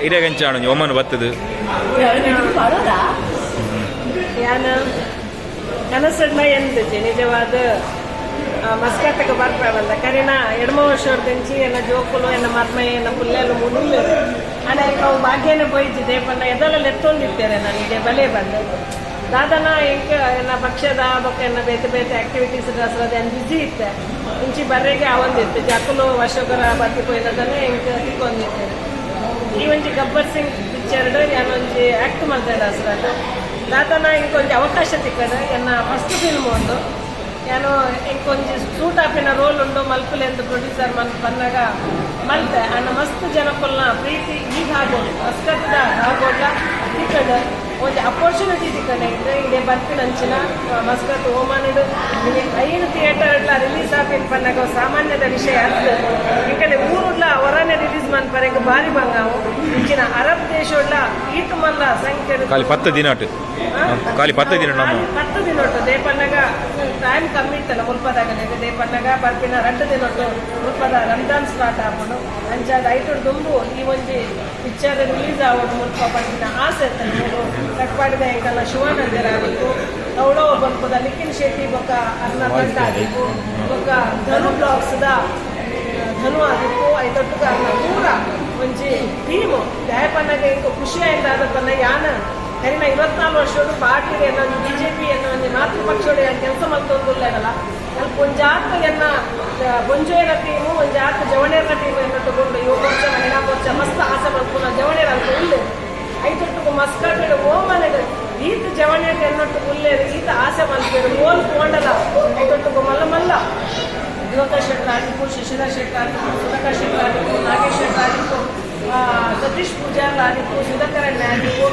ಇರೇಗಂಚಾಣು ಒಮ್ಮನು ಬತ್ತದು ನಾನು ಕನಸನ್ನ ಎಂದಿದ್ದೆ ನಿಜವಾದ ಮಸ್ಕತ್ತಕ್ಕೆ ಬರ್ತಾವಲ್ಲ ಕರಿನ ಎಡಮ ವರ್ಷದಂಚಿ ಎನ್ನ ಜೋಕುಲು ಎನ್ನ ಮರ್ಮೆ ಎನ್ನ ಪುಲ್ಲೆಲು ಮುನುಲ್ಲು ಅಣ್ಣ ನಾವು ಭಾಗ್ಯನ ಬೈಜಿ ದೇಪನ್ನ ಎದೆಲ್ಲ ಎತ್ತೊಂದಿತ್ತೇನೆ ನನಗೆ ಬಲೆ ಬಂದು ದಾದನ ಎಂಕ ಎನ್ನ ಪಕ್ಷದ ಬೊಕ್ಕ ಎನ್ನ ಬೇತೆ ಬೇತೆ ಆಕ್ಟಿವಿಟೀಸ್ ದಸರದ ಏನು ಬಿಜಿ ಇತ್ತೆ ಇಂಚಿ ಬರ್ರೆಗೆ ಅವೊಂದಿತ್ತು ಜಕ್ಕಲು ವರ್ಷಕರ ಬತ್ತಿ ಕೊಯ್ದದನ್ನೇ ಎಂಕ ತಿಕ್ಕೊಂದಿತ್ತೇನೆ ಈ ಒಂಜಿ ಗಬ್ಬರ್ ಸಿಂಗ್ ಪಿಕ್ಚರ್ಡು ಏನೊಂಜಿ ಆ್ಯಕ್ಟ್ ಮಾಡ್ತಾ ದಸರಾದ ದಾದನ ಇಂಕೊಂಜಿ ಅವಕಾಶ ತಿಕ್ಕದ ಎನ್ನ ಫಸ್ಟ್ ಫಿಲ್ಮ್ ಉಂಡು ಏನೋ ಇಂಕೊಂಜಿ ಸೂಟ್ ಆಪಿನ ರೋಲ್ ಉಂಡು ಮಲ್ಪಲೆ ಎಂದು ಪ್ರೊಡ್ಯೂಸರ್ ಬಂದಾಗ ಮಲ್ತೆ ಅನ್ನ ಮಸ್ತ್ ಜನಕ್ಕಲ್ನ ಪ್ರೀತಿ ಈಗ ಆಗೋದು ಮಸ್ಕತ್ತದ ಆಗೋಲ್ಲ ತಿಕ್ಕದ ಒಂದು ಅಪರ್ಚುನಿಟಿ ತಿಕ್ಕನೆ ಇದ್ರೆ ಇದೇ ಬರ್ಪಿನ ಅಂಚಿನ ಮಸ್ಕತ್ ಓಮಾನಿಡು ಐದು ಥಿಯೇಟರ್ಲ ರಿಲೀಸ್ ಆಪಿನ ಪನ್ನಾಗ ಸಾಮಾನ್ಯದ ವಿಷಯ ಅರ್ಥ ಈ ಕಡೆ ಊರುಡ್ಲ ಹೊರನೆ ರಿಲೀಸ್ ಮನ್ಪರೆಗೆ ಭಾರಿ ಬಂಗಾವು ಇಂಚಿನ ಅರಬ್ ದೇಶಡ್ಲ ಈತ ಮಲ್ಲ ಸಂಖ್ಯೆ ಖಾಲಿ 10 ದಿನ ಖಾಲಿ 10 ದಿನ 10 ದಿನ ದೇಪನ್ನಾಗ ಟೈಮ್ ಕಮ್ಮಿ ಇತ್ತಲ್ಲ ಮುಲ್ಪದಾಗ ದೇಪನ್ನಾಗ ಬರ್ಪಿನ 2 ದಿನ ಮುಲ್ಪದ ರಂಜಾನ್ ಸ್ಟಾರ್ಟ್ ಆಗ್ಬೋದು ಅಂಚಾದ ಐಟು ದುಂಬು ಈ ಒಂದು ಪಿಕ್ಚರ್ ರಿಲೀಸ್ ಆಗೋದು ಮುಲ್ಪ ಬರ್ಪಿನ ಆಸೆ ಇರ್ತದೆ ಕಟ್ಪಾಡಿದ ಎಂಕಲ್ಲ ಶಿವಾನಂದರ ಆಗಿತ್ತು ಅವಳೋ ಬಲ್ಪದ ಲಿಖಿನ್ ಶೆಟ್ಟಿ ಬೊಕ್ಕ ಅರ್ನ ಗಂಟ ಆಗಿತ್ತು ಬೊಕ್ಕ ಧನು ಬ್ಲಾಗ್ಸ್ದ ಧನು ಆಗಿತ್ತು ಐದೊಟ್ಟಿಗೆ ಅರ್ನ ಪೂರ ಒಂಜಿ ಟೀಮು ದಯಪನ್ನಾಗ ಇಂಕ ಖುಷಿ ಆಯ್ತಾದ ಪನ್ನ ಯಾನ ಕರಿನ 24 ವರ್ಷೋಡು ಪಾರ್ಟಿಗೆ ಏನೋ ಬಿಜೆಪಿ ಏನೋ ಒಂದು ಮಾತೃಪಕ್ಷೋಡು ಕೆಲಸ ಮಲ್ತೊಂದುಲ್ಲೇನಲ್ಲ ಅಲ್ಲಿ ಒಂಜಾತ ಎನ್ನ ಬೊಂಜೋಯರ ಟೀಮು ಒಂಜಾತ ಜವಣೇರ ಟೀಮು ಎನ್ನ ತಗೊಂಡು 7 ವರ್ಷ 14 ವರ್ಷ ಮಸ್ತ್ ಆಸೆ ಮಲ್ಪುನ ಜವಣೇರ ಅಂತ ಉಳ್ಳೆ ಐದೊಟ್ಟಿಗೆ ಮಸ್ಕಟ್ ಓಮನೆಡು ಈತ ಜವಣೇರು ಎನ್ನೊಟ್ಟು ಉಲ್ಲೇರು ಈತ ಆಸೆ ಮಲ್ಪೇರು ಓಲ್ ಕೋಂಡಲ ಐದೊಟ್ಟಿಗೆ ಮಲ್ಲ ಮಲ್ಲ ಯುವಕ ಶೆಟ್ಟರ್ ಆಗಿತ್ತು ಶಶಿಧರ್ ಶೆಟ್ಟರ್ ಆಗಿತ್ತು ಸುಧಾಕರ್ ಶೆಟ್ಟರ್ ಆಗಿತ್ತು ನಾಗೇಶ್ ಶೆಟ್ಟರ್ ಆಗಿತ್ತು ಸತೀಶ್ ಪೂಜಾರ್ ಆಗಿತ್ತು ಸುಧಾಕರಣ್ಯ ಆಗಿತ್ತು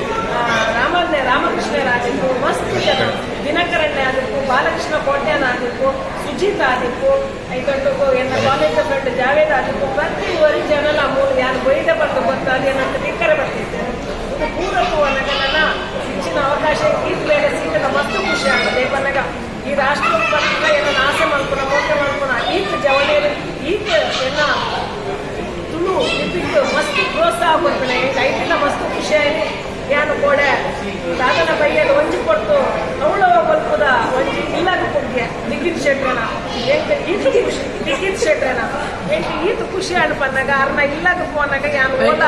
ರಾಮಕೃಷ್ಣರಾಗಿತ್ತು ಮಸ್ತ್ ಜನ ದಿನಕರಣ್ಯ ಆಗಿತ್ತು ಬಾಲಕೃಷ್ಣ ಕೋಟ್ಯಾನ ಆಗಿತ್ತು ಸುಜಿತ್ ಆಗಿತ್ತು ಐದೊಟ್ಟಿಗೂ ಎನ್ನ ಕಾಲೇಜ್ ಫ್ರೆಂಡ್ ಜಾವೇದ್ ಆಗಿತ್ತು ಪ್ರತಿ ವರಿ ಜನಲ ಮೂಲ ಯಾರು ಬೈದ ಬಂದು ಗೊತ್ತಾಗ ಏನಂತ ತಿಕ್ಕರೆ ಬರ್ತಿದ್ದೆ ಇದು ಪೂರಕವನ್ನಗನ ಹೆಚ್ಚಿನ ಅವಕಾಶ ಈತ ಮೇಲೆ ಸಿಕ್ಕದ ಮಸ್ತ್ ಖುಷಿ ಆಗ್ತದೆ ಪನ್ನಗ ಈ ರಾಷ್ಟ್ರದ ಪತ್ರ ಏನೋ ಆಸೆ ಮಾಡ್ಕೊಳ ಮೋಸ ಮಾಡ್ಕೊಳ ಈತ ಜವನೇರು ಈತ ಎನ್ನ ತುಳು ಲಿಪಿಟ್ಟು ಮಸ್ತ್ ಪ್ರೋತ್ಸಾಹ ಕೊಡ್ತಾನೆ ಐತಿನ ಮಸ್ತ್ ಖುಷಿ ಆಗಿ ಯಾನು ಕೋಡೆ ದಾದನ ಬೈಯಲ್ಲಿ ಒಂಜಿ ಕೊಟ್ಟು ಅವಳವ ಬಲ್ಪದ ಒಂಜಿ ಇಲ್ಲಾಗ ಕೊಡ್ಗೆ ಲಿಖಿತ್ ಶೆಟ್ರನ ಎಂಕ ಈತ ಖುಷಿ ಲಿಖಿತ್ ಶೆಟ್ರನ ಎಂಕ ಈತ ಖುಷಿ ಅನ್ಪನ್ನಾಗ ಅರ್ನ ಇಲ್ಲಾಗ ಪೋನಾಗ ಯಾನು ಹೋದ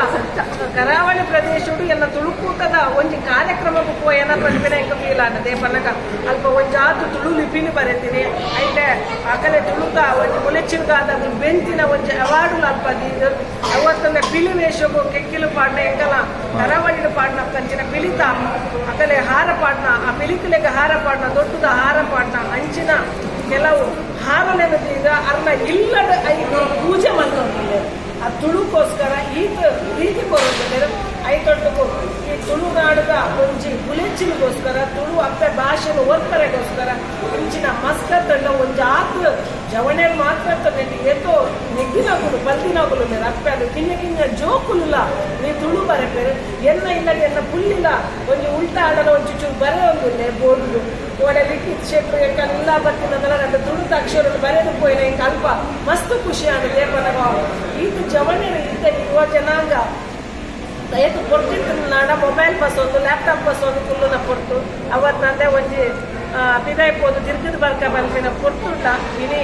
ಕರಾವಳಿ ಪ್ರದೇಶಡು ಎಲ್ಲ ತುಳುಕೂಟದ ಒಂಜಿ ಕಾರ್ಯಕ್ರಮಕ್ಕೂ ಪೋ ಏನ ಪ್ರತಿಭೆ ಎಂಕ ಫೀಲ್ ಆಗದೆ ಪನ್ನಗ ಅಲ್ಪ ಒಂಜಾತು ತುಳು ಲಿಪಿನಿ ಬರೀತೀನಿ ಐತೆ ಆಕಲೆ ತುಳುಕ ಒಂಜಿ ಮುಲೆಚಿಲ್ಗಾದ ಬೆಂಚಿನ ಒಂಜಿ ಅವಾರ್ಡು ಅಲ್ಪದೀದು ಅವತ್ತಂದ ಪಿಲಿ ವೇಷಗೂ ಕೆಕ್ಕಿಲು ಪಾಡ್ನ ಎಂಕಲ ಕರಾವಳಿಡು ಪಾಡ್ನ ಕಂಚಿನ ಪಿಲಿತ ಅಕಲೆ ಹಾರ ಪಾಡ್ನ ಆ ಪಿಲಿಕಲೆಗೆ ಹಾರ ಪಾಡ್ನ ದೊಡ್ಡದ ಹಾರ ಪಾಡ್ನ ಅಂಚಿನ ಕೆಲವು ಹಾರಲೆನದೀಗ ಅರ್ನ ಇಲ್ಲದ ಐದು ಪೂಜೆ ಮಾಡ್ಕೊಂಡಿಲ್ಲ ಆ ತುಳುಕೋಸ್ಕರ ಈತ ಪ್ರೀತಿ ಕೊರೋದಿಲ್ಲ ಐದೊಟ್ಟಗೂ ಈ ತುಳುನಾಡದ ಒಂಜಿ ಗುಲೆಚ್ಚಿನಗೋಸ್ಕರ ತುಳು ಅಪ್ಪೆ ಭಾಷೆನ ಒತ್ತರೆಗೋಸ್ಕರ ಇಂಚಿನ ಮಸ್ಕತ್ತಂಡ ಒಂಜಿ ಆತು ಜವಣೇರು ಮಾತ್ರ ತಂದಿ ಏತೋ ನೆಗ್ಗಿನಾಗುಲು ಬಲ್ದಿನಾಗುಲು ಮೇರೆ ಅಪ್ಪೆ ಅದು ಕಿನ್ನ ಕಿನ್ನ ಜೋಕುಲ್ಲ ನೀ ತುಳು ಬರಪೇರು ಎನ್ನ ಇಲ್ಲದ ಎನ್ನ ಪುಲ್ಲಿಲ್ಲ ಒಂಜಿ ಉಲ್ಟಾ ಆಡಲ ಒಂಚು ಚೂರು ಬರೆ ಒಂದಿಲ್ಲ ಬೋರ್ಡು ಒಡೆ ಲಿಖಿತ್ ಶೆಟ್ರು ಎಂಕ ಇಲ್ಲ ಬತ್ತಿನದಲ್ಲ ನನ್ನ ತುಳುದ ಅಕ್ಷರಗಳು ಬರೆದು ಪೋಯಿನ ಇಂಕ ಅಲ್ಪ ಮಸ್ತ್ ಖುಷಿ ಆಗುತ್ತೆ ಪನಗ ಈತ ಜವಣೇರು ಇದ್ದ ಯುವ ಜನಾಂಗ ಏತು ಕೊಡ್ತಿತ್ತು ನಾಡ ಮೊಬೈಲ್ ಬಸ್ ಒಂದು ಲ್ಯಾಪ್ಟಾಪ್ ಬಸ್ ಒಂದು ಫುಲ್ಲುನ ಕೊಡ್ತು ಅವತ್ತು ನಂದೇ ಒಂಜಿ ಪಿದಾಯ್ಪೋದು ತಿರ್ಗಿದ ಬರ್ಕ ಬಂದಿನ ಕೊಟ್ಟುಟ ಇನಿ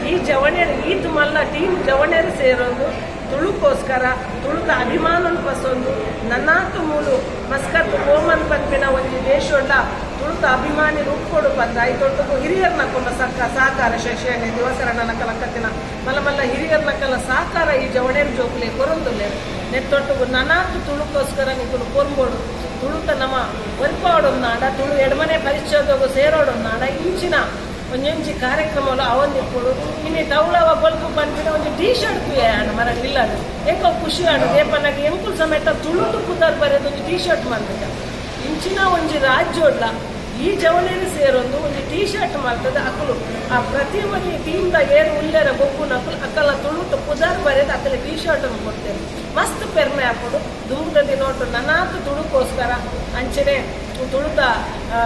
ಈ ಜವಣೇರು ಈತ ಮಲ್ಲ ಟೀಮ್ ಜವಣೇರು ಸೇರೋದು ತುಳುಕೋಸ್ಕರ ತುಳುದ ಅಭಿಮಾನನ ಬಸೊಂದು ನನ್ನಾತು ಮೂಲು ಮಸ್ಕತ್ ಓಮನ್ ಪಂಪಿನ ಒಂದು ದೇಶೊಡ್ಡ ತುಳುದ ಅಭಿಮಾನಿ ರೂಪಕೊಡು ಬಂದ ಐದೊಟ್ಟಗೂ ಹಿರಿಯರ್ನ ಕೊಲ್ಲ ಸಹಕಾರ ಶಶಿಯಣ್ಣೆ ದಿವಸರಣ್ಣನ ಕಲಕತ್ತಿನ ಮಲ್ಲ ಮಲ್ಲ ಹಿರಿಯರ್ನ ಕಲ ಸಹಕಾರ ಈ ಜವಣೇರು ಜೋಕುಲೆ ಕೊರೊಂದುಲ್ಲೆ ನೆತ್ತೊಟ್ಟುಗು ನನಾತು ತುಳುಕೋಸ್ಕರ ನಿಂಕುಲು ಕೊರ್ಬೋಡು ತುಳುತ ನಮ್ಮ ಒರಿಪಾಡೊಂದಾಡ ತುಳು ಎಡಮನೆ ಪರಿಚಯದೋಗು ಸೇರೋಡೊಂದಾಡ ಇಂಚಿನ ಒಂಜಿ ಕಾರ್ಯಕ್ರಮಗಳು ಅವನ್ನಿಪ್ಪಡು ಇನ್ನು ತವಳವ ಬಲ್ಪು ಬಂದಿನ ಒಂದು ಟೀ ಶರ್ಟ್ ಆಡ ಮರ ಇಲ್ಲದು ಏಕೋ ಖುಷಿ ಆಡು ದೇಪನಾಗ ಎಂಕುಲ್ ಸಮೇತ ತುಳುದು ಕುದಾರ್ ಬರೆದು ಒಂದು ಟೀ ಶರ್ಟ್ ಮಾಡ್ತಿದ್ದ ಇಂಚಿನ ಒಂಜಿ ರಾಜ್ಯೋಡ್ಲ ಈ ಜವಣೇರು ಸೇರೊಂದು ಒಂದು ಟೀ ಶರ್ಟ್ ಮಾಡ್ತದೆ ಅಕ್ಕಲು ಆ ಪ್ರತಿ ಒಂದು ಟೀಮ್ದ ಏನು ಉಲ್ಲೇರ ಬೊಕ್ಕು ನಕಲು ಅಕ್ಕಲ ತುಳುಟು ಪುದಾರ್ ಬರೆದು ಅಕ್ಕಲೆ ಟೀ ಶರ್ಟ್ ಅನ್ನು ಕೊಡ್ತೇವೆ ಮಸ್ತ್ ಪೆರ್ಮೆ ಹಾಕೋದು ದುಂಬುದಲ್ಲಿ ನೋಟು ನನಾತು ತುಳುಕೋಸ್ಕರ ಅಂಚನೆ ತುಳುತ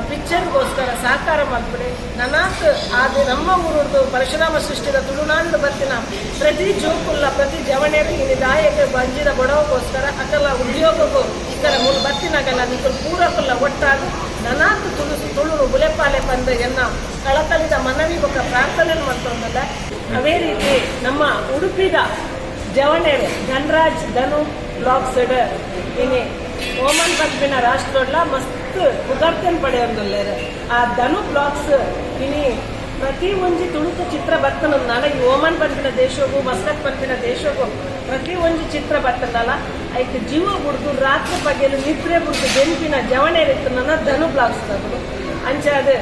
ಪಿಕ್ಚರ್ಗೋಸ್ಕರ ಸಹಕಾರ ಮಾಡ್ಬಿಡಿ ನನಾಕ್ ಅದು ನಮ್ಮ ಊರದ್ದು ಪರಶುರಾಮ ಸೃಷ್ಟಿದ ತುಳುನಾಡು ಬರ್ತಿನ ಪ್ರತಿ ಜೋಕುಲ್ಲ ಪ್ರತಿ ಜವಣೆರು ಇನ್ನು ದಾಯಕ್ಕೆ ಬಂಜಿದ ಬಡವಗೋಸ್ಕರ ಅಕಲ ಉದ್ಯೋಗಕ್ಕೂ ಇತರ ಮೂಲ ಬರ್ತಿನಾಗಲ್ಲ ನಿಖಲ್ ಪೂರಕಲ್ಲ ಒಟ್ಟಾಗಿ ನನಾಕ್ ತುಳು ಬುಲೆಪಾಲೆ ಬಂದು ಎನ್ನ ಕಳಕಳಿದ ಮನವಿ ఒక ಪ್ರಾರ್ಥನೆ ಮಾಡ್ಕೊಂಡಲ್ಲ ಅವೇ ರೀತಿ ನಮ್ಮ ಉಡುಪಿದ ಜವಣೆರು ಧನರಾಜ್ ಧನು ಬ್ಲಾಗ್ಸ್ ಇನಿ ಓಮನ್ ಪಂಪಿನ ರಾಷ್ಟ್ರೋಡ್ಲ ಮಸ್ತ್ ಉದರ್ತನ್ ಪಡೆಯೊಂದುಲ್ಲೇರು ಆ ಧನು ಬ್ಲಾಗ್ಸ್ ಇನಿ ಪ್ರತಿ ಒಂಜಿ ತುಳುಕು ಚಿತ್ರ ಬರ್ತನಲ್ಲ ಈ ಓಮನ್ ಪಂಪಿನ ದೇಶಗೂ ಮಸ್ಕತ್ ಪಂಪಿನ ದೇಶಗೂ ಪ್ರತಿ ಒಂಜಿ ಚಿತ್ರ ಬರ್ತದಲ್ಲ ಐಕ್ ಜೀವ ಬಿಡ್ದು ರಾತ್ರಿ ಬಗ್ಗೆಲು ನಿದ್ರೆ ಬಿಡ್ದು ಬೆಂಪಿನ ಜವಣೆರಿತ್ತು ನನ್ನ ಧನು ಬ್ಲಾಗ್ಸ್ ತಗೊಂಡು ಅಂಚೆ ಅದು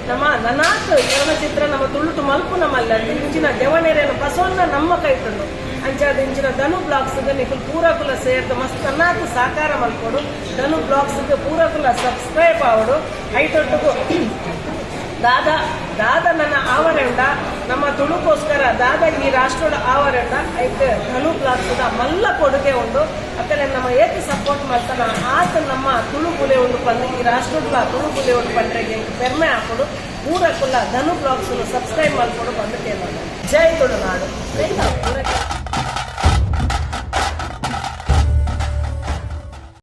ನಮ್ಮ ನನಾತ್ ಚಲನಚಿತ್ರ ನಮ್ಮ ತುಳುಟು ಮಲ್ಪು ನಮ್ಮಲ್ಲ ಇಂಚಿನ ಜವಣೆರೇನು ಪಸವನ್ನ ನಮ್ಮ ಕೈ ತಂದು ಅಂಚಾದ ಇಂಚಿನ ಧನು ಬ್ಲಾಗ್ಸ್ಗೆ ನೀವು ಪೂರಕುಲ ಸೇರ್ದು ಮಸ್ತ್ ನನ್ನಾತ್ ಸಾಕಾರ ಮಲ್ಕೊಡು ಧನು ಬ್ಲಾಗ್ಸ್ಗೆ ಪೂರಕುಲ ಸಬ್ಸ್ಕ್ರೈಬ್ ಆವಡು ಐಟೊಟ್ಟಿಗೂ ದಾದ ನನ್ನ ಆವರಣದ ನಮ್ಮ ತುಳುಕೋಸ್ಕರ ದಾದ ಈ ರಾಷ್ಟ್ರದ ಆವರಣ ಐತೆ ಧನು ಬ್ಲಾಗ್ಸ್ದ ಮಲ್ಲ ಕೊಡುಗೆ ಉಂಡು ಅತ್ತಲೆ ನಮ್ಮ ಏಕೆ ಸಪೋರ್ಟ್ ಮಾಡ್ತಾನ ಆತ ನಮ್ಮ ತುಳು ಬುಲೆ ಉಂಡು ಬಂದು ಈ ರಾಷ್ಟ್ರದ ತುಳು ಬುಲೆ ಉಂಡು ಬಂದ್ರೆಗೆ ಬೆರ್ಮೆ ಹಾಕೋಡು ಪೂರಕುಲ್ಲ ಧನು ಬ್ಲಾಗ್ಸ್ ಸಬ್ಸ್ಕ್ರೈಬ್ ಮಾಡ್ಕೊಂಡು ಬಂದು ಕೇಳೋಣ ಜೈ ತುಳುನಾಡು